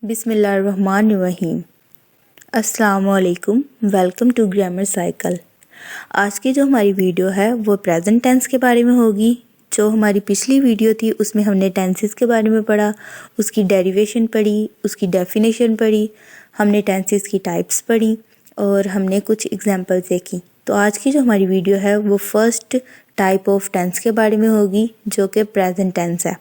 बिस्मिल्लाहिर्रहमानिर्रहीम। अस्सलामुअलैकुम। Welcome to grammar cycle. आज की जो हमारी वीडियो है वो प्रेजेंट टेंस के बारे में होगी। जो हमारी पिछली वीडियो थी उसमें हमने टेंसेस के बारे में पढ़ा, उसकी डेरिवेशन पढ़ी, उसकी डेफिनेशन पढ़ी, हमने टेंसेस की टाइप्स पढ़ी और हमने कुछ एग्जांपल्स देखी। तो आज की जो हमारी वीडियो है वो फर्स्ट टाइप ऑफ टेंस के बारे में होगी जो कि प्रेजेंट टेंस है।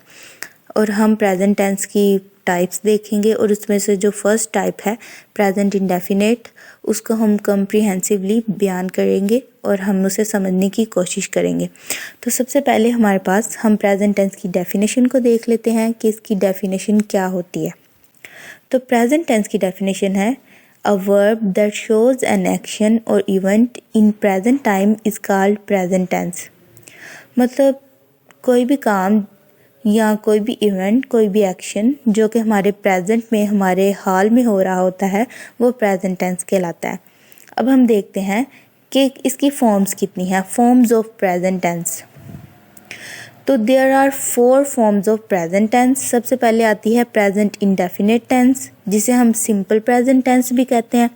और हम प्रेजेंट टेंस की टाइप्स देखेंगे और उसमें से जो फर्स्ट टाइप है प्रेजेंट इंडेफिनिट, उसको हम कम्प्रीहेंसिवली बयान करेंगे और हम उसे समझने की कोशिश करेंगे। तो सबसे पहले हमारे पास हम प्रेजेंट टेंस की डेफिनेशन को देख लेते हैं कि इसकी डेफिनेशन क्या होती है। तो प्रेजेंट टेंस की डेफिनेशन है a verb that shows an action और event in present time is called present tense. मतलब कोई भी काम या कोई भी इवेंट, कोई भी एक्शन जो कि हमारे प्रेजेंट में, हमारे हाल में हो रहा होता है वो प्रेजेंट टेंस कहलाता है। अब हम देखते हैं कि इसकी फॉर्म्स कितनी हैं। फॉर्म्स ऑफ प्रेजेंट टेंस, तो there are 4 forms of present tense. सबसे पहले आती है प्रेजेंट इंडेफिनिट टेंस जिसे हम सिंपल प्रेजेंट टेंस भी कहते हैं।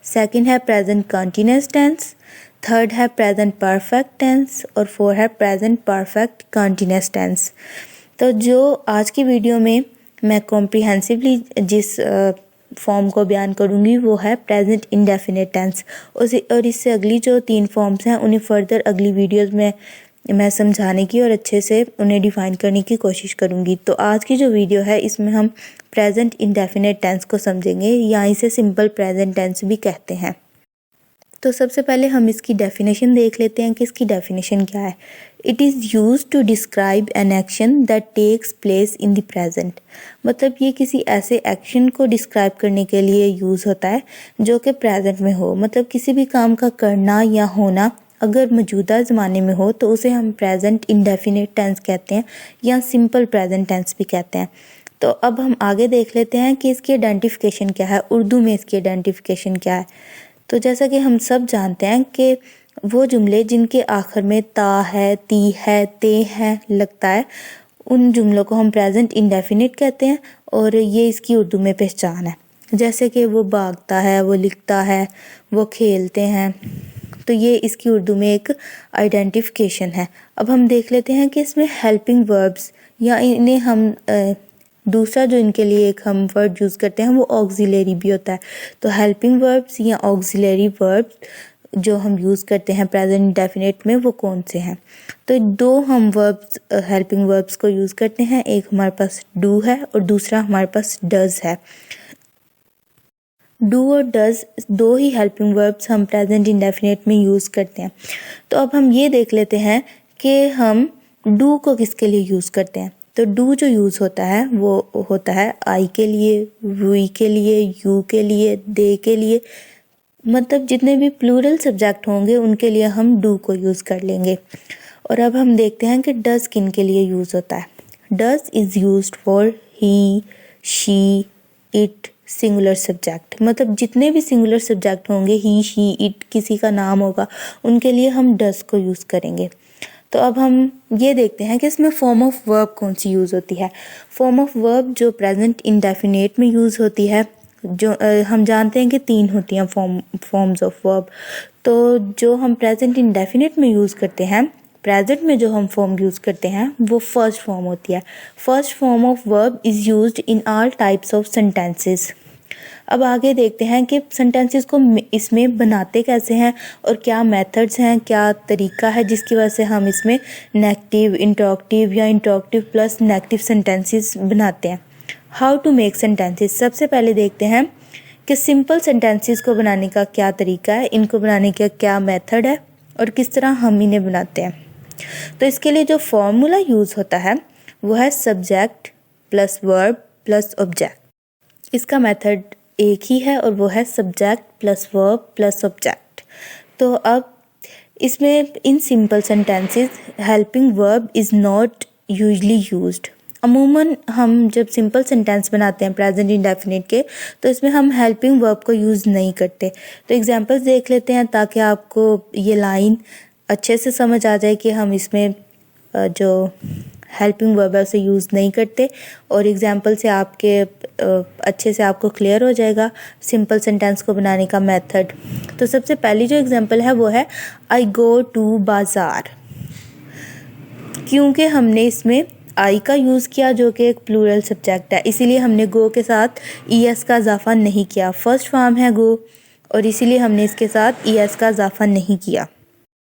सेकंड है प्रेजेंट कंटिन्यूअस टेंस, थर्ड है प्रेजेंट परफेक्ट टेंस और फोर्थ है प्रेजेंट परफेक्ट कंटिन्यूअस टेंस। तो जो आज की वीडियो में मैं कॉम्प्रिहेंसिवली जिस फॉर्म को बयान करूँगी वो है प्रेजेंट इंडेफिनिट टेंस। और इससे अगली जो 3 फॉर्म्स हैं उन्हें फर्दर अगली वीडियोस में मैं समझाने की और अच्छे से उन्हें डिफ़ाइन करने की कोशिश करूँगी। तो आज की जो वीडियो है इसमें हम प्रेजेंट इंडेफिनिट टेंस को समझेंगे, या इसे सिंपल प्रेजेंट टेंस भी कहते हैं। तो सबसे पहले हम इसकी डेफिनेशन देख लेते हैं कि इसकी डेफिनेशन क्या है। It is use to describe an action that takes place in the present. मतलब ये किसी ऐसे एक्शन को डिस्क्राइब करने के लिए यूज़ होता है जो कि प्रेजेंट में हो। मतलब किसी भी काम का करना या होना अगर मौजूदा ज़माने में हो तो उसे हम प्रेजेंट इंडेफिनिट टेंस कहते हैं या सिंपल प्रेजेंट टेंस भी कहते हैं। तो अब हम आगे देख लेते हैं कि इसकी आइडेंटिफिकेशन क्या है, उर्दू में इसकी आइडेंटिफिकेशन क्या है। तो जैसा कि हम सब जानते हैं कि वो जुमले जिनके आखिर में ता है, ती है, ते है लगता है, उन जुमलों को हम प्रेजेंट इंडेफिनिट कहते हैं और ये इसकी उर्दू में पहचान है। जैसे कि वो भागता है, वो लिखता है, वो खेलते हैं, तो ये इसकी उर्दू में एक आइडेंटिफिकेशन है। अब हम देख लेते हैं कि इसमें हेल्पिंग वर्ब्स या इन्हें हम दूसरा जो इनके लिए एक हम वर्ड यूज़ करते हैं वो ऑक्सिलरी भी होता है। तो हेल्पिंग वर्ब्स या ऑक्सिलरी वर्ब्स जो हम यूज़ करते हैं प्रेजेंट इंडेफिनिट में वो कौन से हैं। तो 2 हम वर्ब्स हेल्पिंग वर्ब्स को यूज़ करते हैं। एक हमारे पास डू है और दूसरा हमारे पास डज है। डू और डज 2 ही हेल्पिंग वर्ब्स हम प्रेजेंट इंडेफिनिट में यूज़ करते हैं। तो अब हम ये देख लेते हैं कि हम डू को किसके लिए यूज़ करते हैं। तो डू जो यूज़ होता है वो होता है आई के लिए, वी के लिए, यू के लिए, दे के लिए। मतलब जितने भी प्लूरल सब्जेक्ट होंगे उनके लिए हम डू को यूज़ कर लेंगे। और अब हम देखते हैं कि डज किन के लिए यूज़ होता है। Does is used for he, she, it singular subject. मतलब जितने भी सिंगुलर सब्जेक्ट होंगे, ही, शी, इट, किसी का नाम होगा, उनके लिए हम डज को यूज़ करेंगे। तो अब हम ये देखते हैं कि इसमें फॉर्म ऑफ वर्ब कौन सी यूज़ होती है। फॉर्म ऑफ वर्ब जो प्रेजेंट इंडेफिनिट में यूज़ होती है, जो हम जानते हैं कि 3 होती हैं फॉर्म्स ऑफ वर्ब। तो जो हम प्रेजेंट इंडेफिनिट में यूज़ करते हैं, प्रेजेंट में जो हम फॉर्म यूज़ करते हैं वो फर्स्ट फॉर्म होती है। First form of verb is used in all types of sentences. अब आगे देखते हैं कि सेंटेंसेस को इसमें बनाते कैसे हैं और क्या मेथड्स हैं, क्या तरीका है जिसकी वजह से हम इसमें नेगेटिव, इंटरॉक्टिव या इंटरॉक्टिव प्लस नेगेटिव सेंटेंसेस बनाते हैं। How to make sentences. सबसे पहले देखते हैं कि सिंपल सेंटेंसेस को बनाने का क्या तरीका है, इनको बनाने का क्या मेथड है और किस तरह हम इन्हें बनाते हैं। तो इसके लिए जो फॉर्मूला यूज़ होता है वो है subject plus verb plus object. इसका मेथड एक ही है और वो है subject plus verb plus object. तो अब इसमें in simple sentences helping verb is not usually used. अमूमन हम जब सिंपल सेंटेंस बनाते हैं प्रेजेंट इंडेफिनिट के तो इसमें हम हेल्पिंग वर्ब को यूज़ नहीं करते। तो एग्जांपल्स देख लेते हैं ताकि आपको ये लाइन अच्छे से समझ आ जाए कि हम इसमें जो हेल्पिंग वर्ब है उसे यूज़ नहीं करते। और एग्जांपल से आपके अच्छे से आपको क्लियर हो जाएगा सिंपल सेंटेंस को बनाने का मेथड। तो सबसे पहली जो एग्जांपल है वो है आई गो टू बाज़ार। क्योंकि हमने इसमें आई का यूज़ किया जो कि एक प्लूरल सब्जेक्ट है, इसीलिए हमने गो के साथ ईएस का इजाफा नहीं किया। फर्स्ट फॉर्म है गो और इसीलिए हमने इसके साथ ईएस का इजाफा नहीं किया।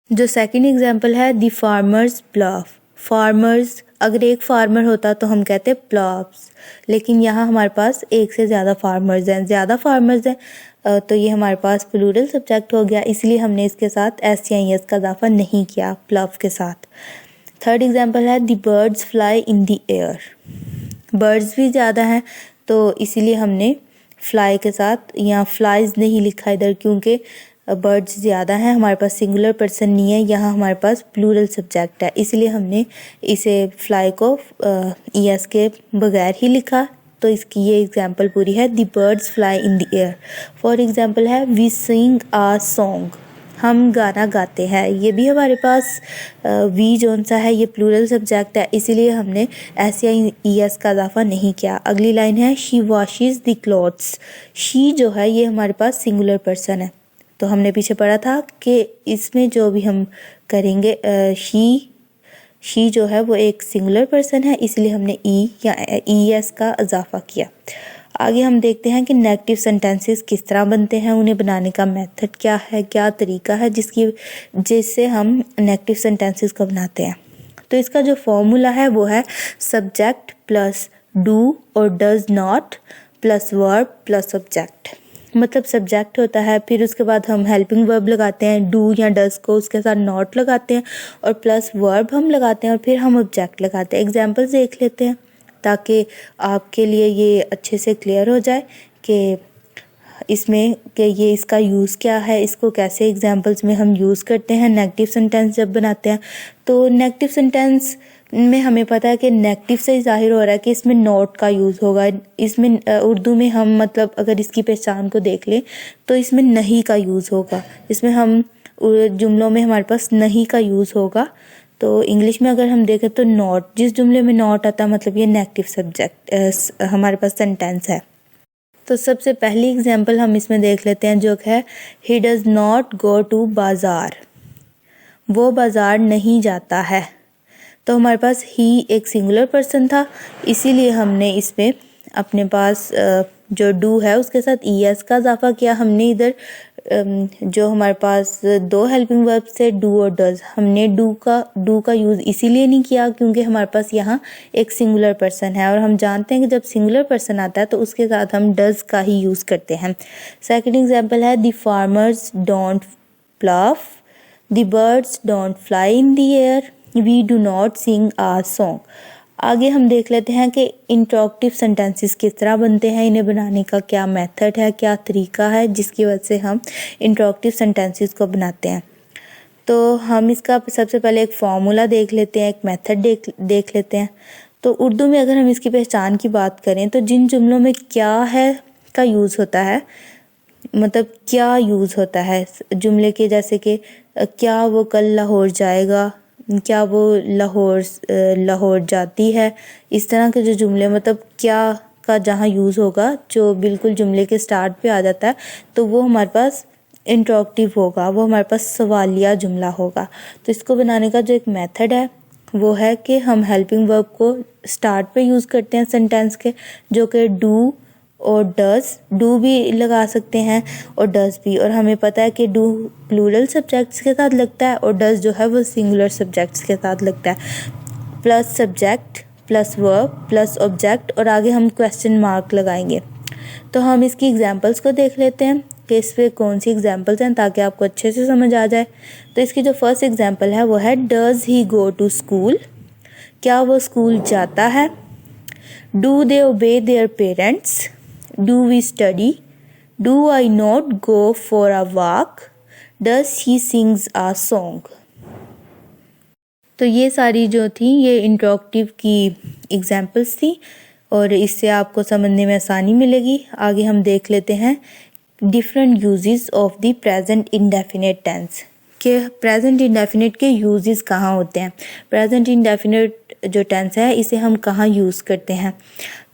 जो सेकंड एग्जांपल है द फार्मर्स प्लाव। फार्मर्स, अगर एक फार्मर होता तो हम कहते प्लाव्स, लेकिन यहाँ हमारे पास एक से ज़्यादा फार्मर्स हैं, तो ये हमारे पास प्लूरल सब्जेक्ट हो गया, इसलिए हमने इसके साथ एस या एस का इजाफा नहीं किया प्लाव के साथ। थर्ड एग्जांपल है the birds fly in the air. Birds भी ज़्यादा हैं तो इसीलिए हमने फ्लाई के साथ या फ्लाइज नहीं लिखा इधर, क्योंकि बर्ड्स ज़्यादा हैं, हमारे पास सिंगुलर पर्सन नहीं है, यहाँ हमारे पास प्लूरल सब्जेक्ट है, इसलिए हमने इसे फ्लाई को ईएस के बगैर ही लिखा। तो इसकी ये एग्जांपल पूरी है the birds fly in the air. For example है वी सिंग आ सॉन्ग। हम गाना गाते हैं, ये भी हमारे पास वी जोन सा है, ये प्लूरल सब्जेक्ट है, इसीलिए हमने एस या ईएस का इजाफा नहीं किया। अगली लाइन है she washes the clothes. She जो है ये हमारे पास सिंगुलर पर्सन है, तो हमने पीछे पढ़ा था कि इसमें जो भी हम करेंगे शी जो है वो एक सिंगुलर पर्सन है, इसलिए हमने ई या ईएस का इजाफा किया। आगे हम देखते हैं कि नेगेटिव सेंटेंसेस किस तरह बनते हैं, उन्हें बनाने का मेथड क्या है, क्या तरीका है जिससे हम नेगेटिव सेंटेंसेस को बनाते हैं। तो इसका जो फॉर्मूला है वो है सब्जेक्ट प्लस डू और does not plus verb plus object. मतलब सब्जेक्ट होता है, फिर उसके बाद हम हेल्पिंग वर्ब लगाते हैं डू या डज को, उसके साथ नॉट लगाते हैं और प्लस वर्ब हम लगाते हैं और फिर हम ऑब्जेक्ट लगाते हैं। एग्जांपल्स देख लेते हैं ताकि आपके लिए ये अच्छे से क्लियर हो जाए कि इसमें कि ये इसका यूज़ क्या है, इसको कैसे एग्जांपल्स में हम यूज़ करते हैं नेगेटिव सेंटेंस जब बनाते हैं। तो नेगेटिव सेंटेंस में हमें पता है कि नेगेटिव से ही जाहिर हो रहा है कि इसमें नॉट का यूज़ होगा। इसमें उर्दू में हम मतलब अगर इसकी पहचान को देख लें तो इसमें नहीं का यूज़ होगा, इसमें हम जुमलों में हमारे पास नहीं का यूज़ होगा। तो इंग्लिश में अगर हम देखें तो नॉट, जिस जुमले में नॉट आता है मतलब ये नेगेटिव सब्जेक्ट हमारे पास सेंटेंस है। तो सबसे पहली एग्जांपल हम इसमें देख लेते हैं जो है he does not go to बाज़ार। वो बाज़ार नहीं जाता है। तो हमारे पास ही एक सिंगुलर पर्सन था, इसीलिए हमने इसमें अपने पास जो डू है उसके साथ ईएस का इजाफा किया। हमने इधर जो हमारे पास दो हेल्पिंग वर्ब से डू और डज, हमने डू का यूज़ इसीलिए नहीं किया क्योंकि हमारे पास यहाँ एक सिंगुलर पर्सन है और हम जानते हैं कि जब सिंगुलर पर्सन आता है तो उसके साथ हम डज का ही यूज़ करते हैं। सेकंड एग्जांपल है the farmers don't plough, the birds don't fly in the air, we do not sing a song. आगे हम देख लेते हैं कि इंट्रोगेटिव सेंटेंसेस किस तरह बनते हैं, इन्हें बनाने का क्या मेथड है, क्या तरीका है जिसकी वजह से हम इंट्रोगेटिव सेंटेंसेस को बनाते हैं। तो हम इसका सबसे पहले एक फार्मूला देख लेते हैं, एक मेथड देख लेते हैं। तो उर्दू में अगर हम इसकी पहचान की बात करें तो जिन जुमलों में क्या है का यूज़ होता है, मतलब क्या यूज़ होता है जुमले के, जैसे कि क्या वो कल लाहौर जाएगा, क्या वो लाहौर जाती है, इस तरह के जो जुमले मतलब क्या का जहाँ यूज़ होगा जो बिल्कुल जुमले के स्टार्ट पे आ जाता है तो वो हमारे पास इंट्रोगेटिव होगा, वो हमारे पास सवालिया जुमला होगा। तो इसको बनाने का जो एक मेथड है वो है कि हम हेल्पिंग वर्ब को स्टार्ट पे यूज़ करते हैं सेंटेंस के, जो कि डू और डज, डू भी लगा सकते हैं और डज भी, और हमें पता है कि डू प्लूरल सब्जेक्ट्स के साथ लगता है और डज जो है वो सिंगुलर सब्जेक्ट्स के साथ लगता है। Plus subject plus verb plus object और आगे हम क्वेश्चन मार्क लगाएंगे। तो हम इसकी एग्जांपल्स को देख लेते हैं कि इस पे कौन सी एग्जांपल्स हैं ताकि आपको अच्छे से समझ आ जाए। तो इसकी जो फर्स्ट एग्जांपल है वो है does he go to school. क्या वो स्कूल जाता है? Do they obey their parents? Do we study? Do I not go for a walk? Does he sings a song? तो ये सारी जो थी ये इंट्रोगेटिव की एग्जांपल्स थी और इससे आपको समझने में आसानी मिलेगी। आगे हम देख लेते हैं different uses of the present indefinite tense. कि प्रेजेंट इंडेफिनिट के यूजेस कहाँ होते हैं, प्रेजेंट इंडेफिनिट जो टेंस है इसे हम कहाँ यूज़ करते हैं।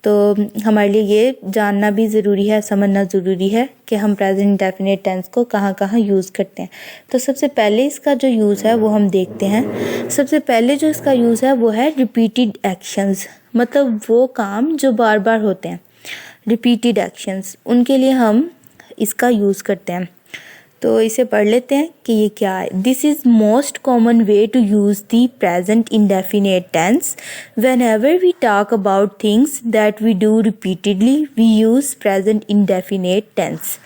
तो हमारे लिए ये जानना भी ज़रूरी है, समझना ज़रूरी है कि हम प्रेजेंट इंडेफिनिट टेंस को कहाँ कहाँ यूज़ करते हैं। तो सबसे पहले इसका जो यूज़ है वो हम देखते हैं। सबसे पहले जो इसका यूज़ है वो है रिपीटेड एक्शंस, मतलब वो काम जो बार बार होते हैं, रिपीटेड एक्शंस, उनके लिए हम इसका यूज़ करते हैं। तो इसे पढ़ लेते हैं कि ये क्या है। This is most common way to use the present indefinite tense. Whenever we talk about things that we do repeatedly we use present indefinite tense.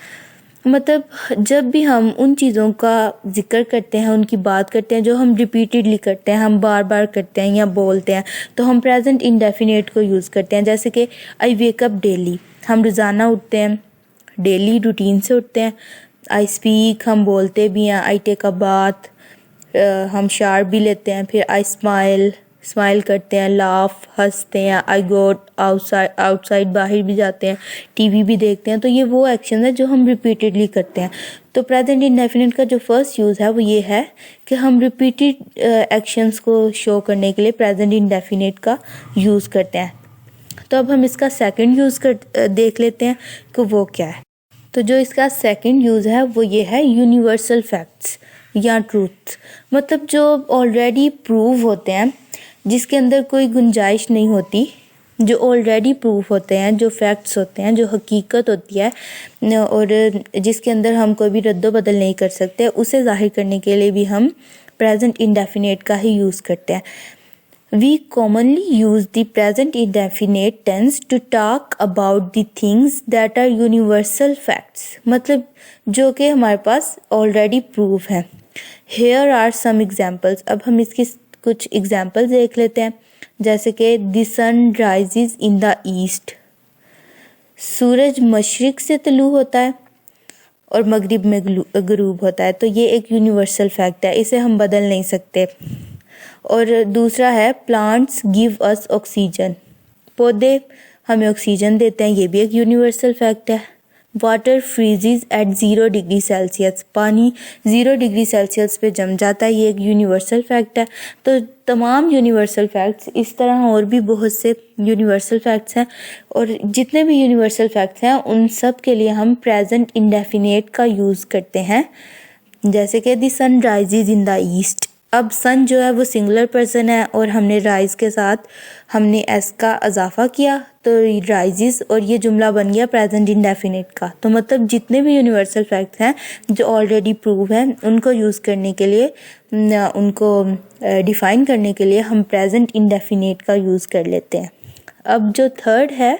मतलब जब भी हम उन चीज़ों का जिक्र करते हैं, उनकी बात करते हैं जो हम रिपीटेडली करते हैं, हम बार बार करते हैं या बोलते हैं, तो हम प्रेजेंट इंडेफिनिट को यूज़ करते हैं। जैसे कि आई वेक अप डेली, हम रोज़ाना उठते हैं, डेली रूटीन से उठते हैं। आई स्पीक, हम बोलते भी हैं। आई टेक अ बाथ, हम शावर भी लेते हैं। फिर आई स्माइल करते हैं। लाफ, हंसते हैं। आई गो आउटसाइड, बाहर भी जाते हैं। टीवी भी देखते हैं। तो ये वो एक्शन है जो हम रिपीटेडली करते हैं। तो प्रेजेंट इंडेफिनिट का जो फर्स्ट यूज़ है वो ये है कि हम रिपीटेड एक्शंस को शो करने के लिए प्रेजेंट इंडेफिनिट का यूज़ करते हैं। तो अब हम इसका सेकंड यूज़ देख लेते हैं कि वो क्या है। तो जो इसका सेकंड यूज़ है वो ये है यूनिवर्सल फैक्ट्स या ट्रूथ, मतलब जो ऑलरेडी प्रूव होते हैं, जिसके अंदर कोई गुंजाइश नहीं होती, जो ऑलरेडी प्रूव होते हैं, जो फैक्ट्स होते हैं, जो हकीकत होती है और जिसके अंदर हम कोई भी रद्दो बदल नहीं कर सकते, उसे जाहिर करने के लिए भी हम प्रेजेंट इंडेफिनिट का ही यूज़ करते हैं। We commonly use the present indefinite tense to talk about the things that are universal facts, मतलब जो कि हमारे पास already proof है। Here are some examples, अब हम इसकी कुछ examples देख लेते हैं। जैसे कि the sun rises in the east, सूरज मशरिक से तलू होता है और मगरिब में गरूब होता है। तो ये एक यूनिवर्सल फैक्ट है, इसे हम बदल नहीं सकते। और दूसरा है प्लांट्स गिव अस ऑक्सीजन, पौधे हमें ऑक्सीजन देते हैं, ये भी एक यूनिवर्सल फैक्ट है। Water freezes at 0 degree celsius, पानी 0 डिग्री सेल्सियस पे जम जाता है, ये एक यूनिवर्सल फैक्ट है। तो तमाम यूनिवर्सल फैक्ट्स, इस तरह और भी बहुत से यूनिवर्सल फैक्ट्स हैं, और जितने भी यूनिवर्सल फैक्ट्स हैं उन सब के लिए हम प्रेजेंट इंडेफिनिट का यूज़ करते हैं। जैसे कि the sun rises in the east, अब सन जो है वो सिंगुलर पर्सन है और हमने राइज के साथ हमने एस का इजाफा किया तो राइजेस, और ये जुमला बन गया प्रेजेंट इंडेफिनिट का। तो मतलब जितने भी यूनिवर्सल फैक्ट्स हैं जो ऑलरेडी प्रूव हैं, उनको यूज़ करने के लिए, उनको डिफ़ाइन करने के लिए हम प्रेजेंट इंडेफिनिट का यूज़ कर लेते हैं। अब जो थर्ड है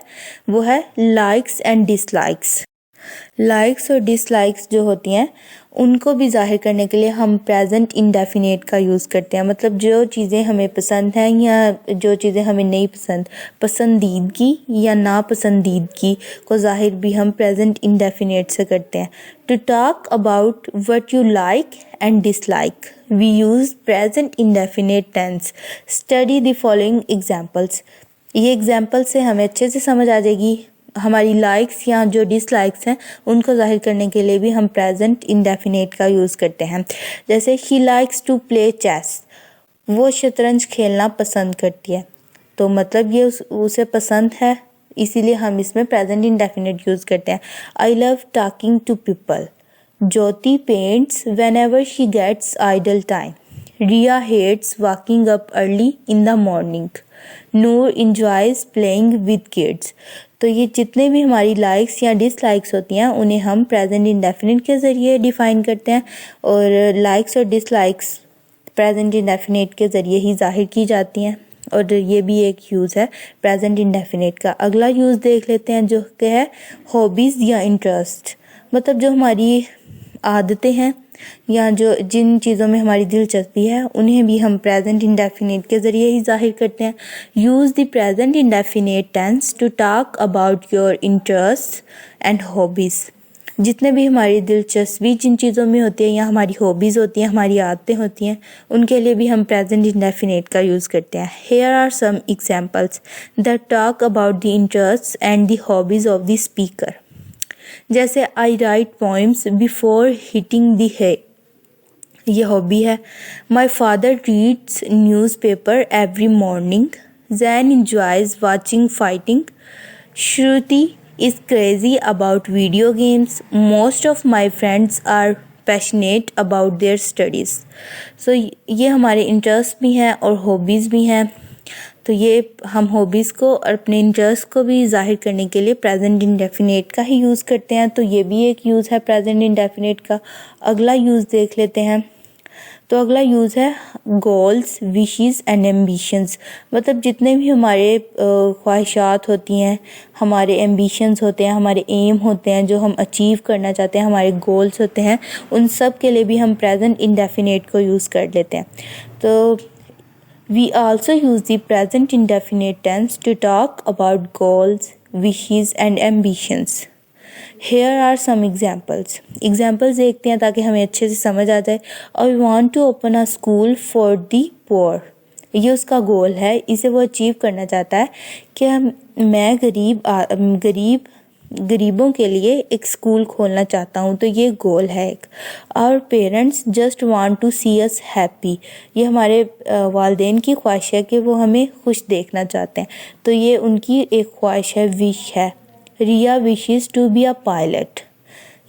वो है लाइक्स एंड डिसलाइक्स। लाइक्स और डिसलाइक्स जो होती हैं उनको भी जाहिर करने के लिए हम प्रेजेंट इंडेफिनिट का यूज़ करते हैं। मतलब जो चीज़ें हमें पसंद हैं या जो चीज़ें हमें नहीं पसंद, पसंदीदगी या नापसंदीदगी को जाहिर भी हम प्रेजेंट इंडेफिनिट से करते हैं। To talk about what you like and dislike we use present indefinite tense. Study the following examples, ये एग्जाम्पल से हमें अच्छे से समझ आ जाएगी। हमारी लाइक्स या जो डिसलाइक्स हैं उनको जाहिर करने के लिए भी हम प्रेजेंट इंडेफिनिट का यूज़ करते हैं। जैसे she likes to play chess, वो शतरंज खेलना पसंद करती है, तो मतलब ये उसे पसंद है, इसीलिए हम इसमें प्रेजेंट इंडेफिनिट यूज़ करते हैं। I love talking to people, Jyoti paints whenever she gets idle time, Riya hates walking up early in the morning, Noor enjoys playing with kids. तो ये जितने भी हमारी लाइक्स या डिसलाइक्स होती हैं उन्हें हम प्रेजेंट इंडेफिनिट के ज़रिए डिफ़ाइन करते हैं, और लाइक्स और डिसलाइक्स प्रेजेंट इंडेफिनिट के ज़रिए ही जाहिर की जाती हैं, और ये भी एक यूज़ है प्रेजेंट इंडेफिनिट का। अगला यूज़ देख लेते हैं जो कि है हॉबीज़ या इंटरेस्ट, मतलब जो हमारी आदतें हैं या जो जिन चीज़ों में हमारी दिलचस्पी है उन्हें भी हम प्रेजेंट इंडेफिनिट के ज़रिए ही जाहिर करते हैं। Use the present indefinite tense to talk about your interest and hobbies, जितने भी हमारी दिलचस्पी जिन चीज़ों में होती है या हमारी हॉबीज़ होती हैं, हमारी आदतें होती हैं, उनके लिए भी हम प्रेजेंट इंडेफिनिट का यूज़ करते हैं। Here are some examples that talk about the interest and the hobbies of the speaker. जैसे I write poems before hitting the hay, ये हॉबी है। My father reads newspaper every morning. Jane enjoys watching fighting. Shruti is crazy about video games. Most of my friends are passionate about their studies. So ये हमारे interest भी हैं और hobbies भी हैं। तो ये हम हॉबीज़ को और अपने इंटरेस्ट को भी ज़ाहिर करने के लिए प्रेजेंट इंडेफिनिट का ही यूज़ करते हैं। तो ये भी एक यूज़ है प्रेजेंट इंडेफिनिट का। अगला यूज़ देख लेते हैं। तो अगला यूज़ है गोल्स, विशेस एंड एम्बिशंस। मतलब जितने भी हमारे ख्वाहिशात होती हैं, हमारे एम्बिशंस होते हैं, हमारे एम होते हैं जो हम अचीव करना चाहते हैं, हमारे गोल्स होते हैं, उन सब के लिए भी हम प्रेजेंट इंडेफिनिट को यूज़ कर लेते हैं। तो we also use the present indefinite tense to talk about goals, wishes and ambitions. Here are some examples. Examples देखते हैं ताकि हमें अच्छे से समझ आ जाए। I want to open a school for the poor. ये उसका गोल है, इसे वो अचीव करना चाहता है कि मैं गरीबों के लिए एक स्कूल खोलना चाहता हूँ। तो ये गोल है एक। Our parents just want to see us happy. ये हमारे वालिदैन की ख्वाहिश है कि वो हमें खुश देखना चाहते हैं। तो ये उनकी एक ख्वाहिश है, विश है। Riya wishes to be a pilot.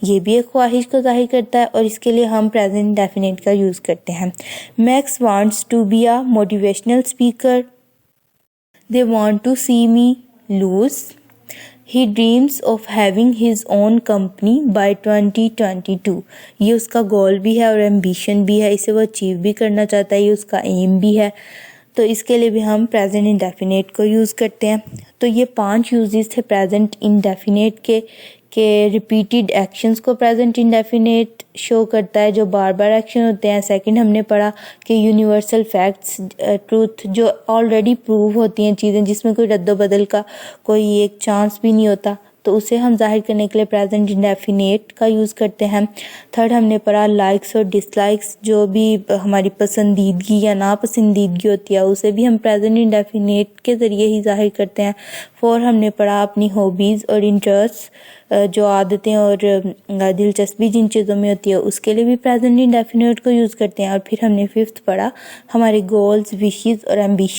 ये भी एक ख्वाहिश को जाहिर करता है और इसके लिए हम प्रेजेंट इंडेफिनिट का यूज़ करते हैं। Max wants to be a motivational speaker. They want to see me lose. He dreams of having his own company by 2022. ये उसका गोल भी है और एम्बिशन भी है, इसे वो अचीव भी करना चाहता है, ये उसका एम भी है। तो इसके लिए भी हम प्रेजेंट इंडेफिनिट को यूज़ करते हैं। तो ये 5 यूजेस थे प्रेजेंट इंडेफिनिट के रिपीटेड एक्शंस को प्रेजेंट इंडेफिनिट शो करता है, जो बार बार एक्शन होते हैं। सेकंड हमने पढ़ा कि यूनिवर्सल फैक्ट्स, ट्रूथ, जो ऑलरेडी प्रूव होती हैं चीज़ें, जिसमें कोई रद्द-बदल का कोई एक चांस भी नहीं होता, तो उसे हम जाहिर करने के लिए प्रेजेंट इंडेफिनिट का यूज़ करते हैं। थर्ड हमने पढ़ा लाइक्स और डिसलाइक्स, जो भी हमारी पसंदीदगी या नापसंदीदगी होती है उसे भी हम प्रेजेंट इंडेफिनिट के ज़रिए ही जाहिर करते हैं। फोर हमने पढ़ा अपनी हॉबीज़ और इंटरेस्ट, जो आदतें और दिलचस्पी जिन चीज़ों में होती है उसके लिए भी प्रेजेंट इंडेफिनिट को यूज़ करते हैं। और फिर हमने फिफ्थ पढ़ा हमारे गोल्स, विशेस और एम्बिशन